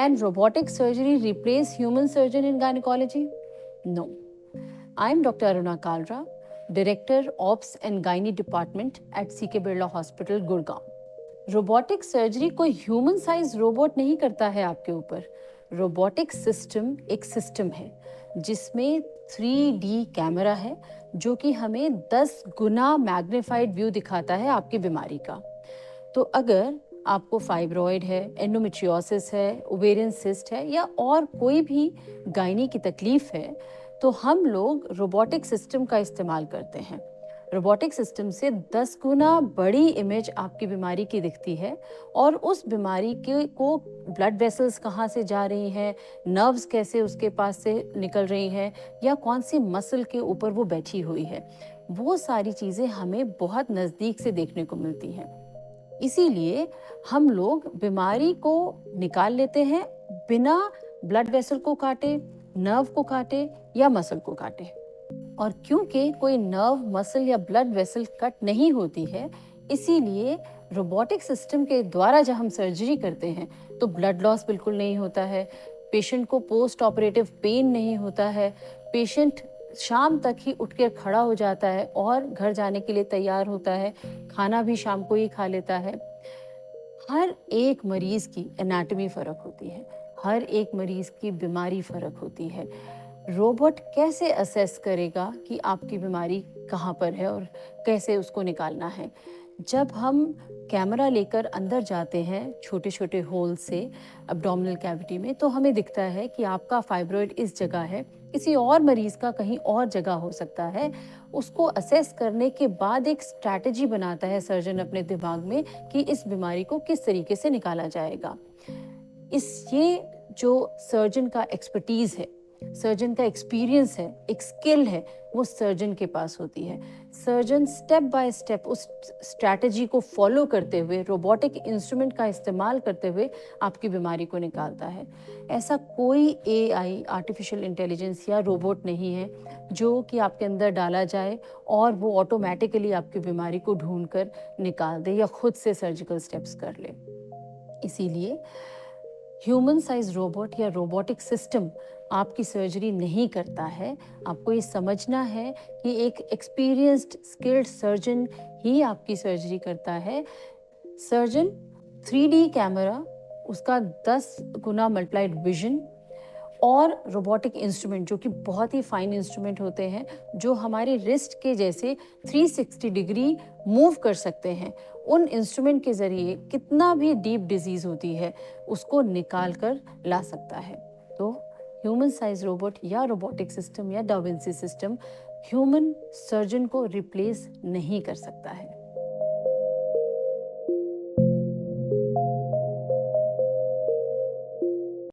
Can robotic surgery replace human surgeon in gynecology? No. I am Dr. Aruna Kalra, Director Ops and Gynae Department at CK Birla Hospital, Gurgaon. Robotic surgery कोई human size robot नहीं करता है आपके ऊपर। Robotic system एक system है जिसमें 3D camera है जो कि हमें 10 गुना मैग्नीफाइड व्यू दिखाता है आपकी बीमारी का। तो अगर आपको फाइब्रॉइड है, एंडोमेट्रियोसिस है, ओवेरियन सिस्ट है या और कोई भी गायनी की तकलीफ है, तो हम लोग रोबोटिक सिस्टम का इस्तेमाल करते हैं। रोबोटिक सिस्टम से 10 गुना बड़ी इमेज आपकी बीमारी की दिखती है और उस बीमारी के को ब्लड वेसल्स कहाँ से जा रही हैं, नर्व्स कैसे उसके पास से निकल रही हैं या कौन सी मसल के ऊपर वो बैठी हुई है, वो सारी चीज़ें हमें बहुत नज़दीक से देखने को मिलती हैं। इसीलिए हम लोग बीमारी को निकाल लेते हैं बिना ब्लड वेसल को काटे, नर्व को काटे या मसल को काटे। और क्योंकि कोई नर्व, मसल या ब्लड वेसल कट नहीं होती है, इसीलिए रोबोटिक सिस्टम के द्वारा जब हम सर्जरी करते हैं तो ब्लड लॉस बिल्कुल नहीं होता है, पेशेंट को पोस्ट ऑपरेटिव पेन नहीं होता है, पेशेंट शाम तक ही उठ कर खड़ा हो जाता है और घर जाने के लिए तैयार होता है, खाना भी शाम को ही खा लेता है। हर एक मरीज की एनाटॉमी फ़र्क होती है, हर एक मरीज की बीमारी फ़र्क होती है। रोबोट कैसे असेस करेगा कि आपकी बीमारी कहाँ पर है और कैसे उसको निकालना है? जब हम कैमरा लेकर अंदर जाते हैं छोटे छोटे होल से एब्डोमिनल कैविटी में, तो हमें दिखता है कि आपका फाइब्रॉइड इस जगह है, किसी और मरीज का कहीं और जगह हो सकता है। उसको असेस करने के बाद एक स्ट्रैटेजी बनाता है सर्जन अपने दिमाग में कि इस बीमारी को किस तरीके से निकाला जाएगा। ये जो सर्जन का एक्सपर्टीज है, सर्जन का एक्सपीरियंस है, एक स्किल है, वो सर्जन के पास होती है। सर्जन स्टेप बाय स्टेप उस स्ट्रैटेजी को फॉलो करते हुए, रोबोटिक इंस्ट्रूमेंट का इस्तेमाल करते हुए आपकी बीमारी को निकालता है। ऐसा कोई AI, आर्टिफिशियल इंटेलिजेंस या रोबोट नहीं है जो कि आपके अंदर डाला जाए और वो ऑटोमेटिकली आपकी बीमारी को ढूंढ कर निकाल दे या खुद से सर्जिकल स्टेप्स कर ले। इसीलिए ह्यूमन साइज रोबोट या रोबोटिक सिस्टम आपकी सर्जरी नहीं करता है। आपको ये समझना है कि एक एक्सपीरियंस्ड स्किल्ड सर्जन ही आपकी सर्जरी करता है। सर्जन 3D कैमरा, उसका 10 गुना मल्टीप्लाइड विजन और रोबोटिक इंस्ट्रूमेंट जो कि बहुत ही फाइन इंस्ट्रूमेंट होते हैं जो हमारे रिस्ट के जैसे 360 डिग्री मूव कर सकते हैं, उन इंस्ट्रूमेंट के ज़रिए कितना भी डीप डिजीज़ होती है उसको निकाल कर ला सकता है। तो ह्यूमन साइज रोबोट या रोबोटिक सिस्टम या डा विंसी सिस्टम ह्यूमन सर्जन को रिप्लेस नहीं कर सकता है।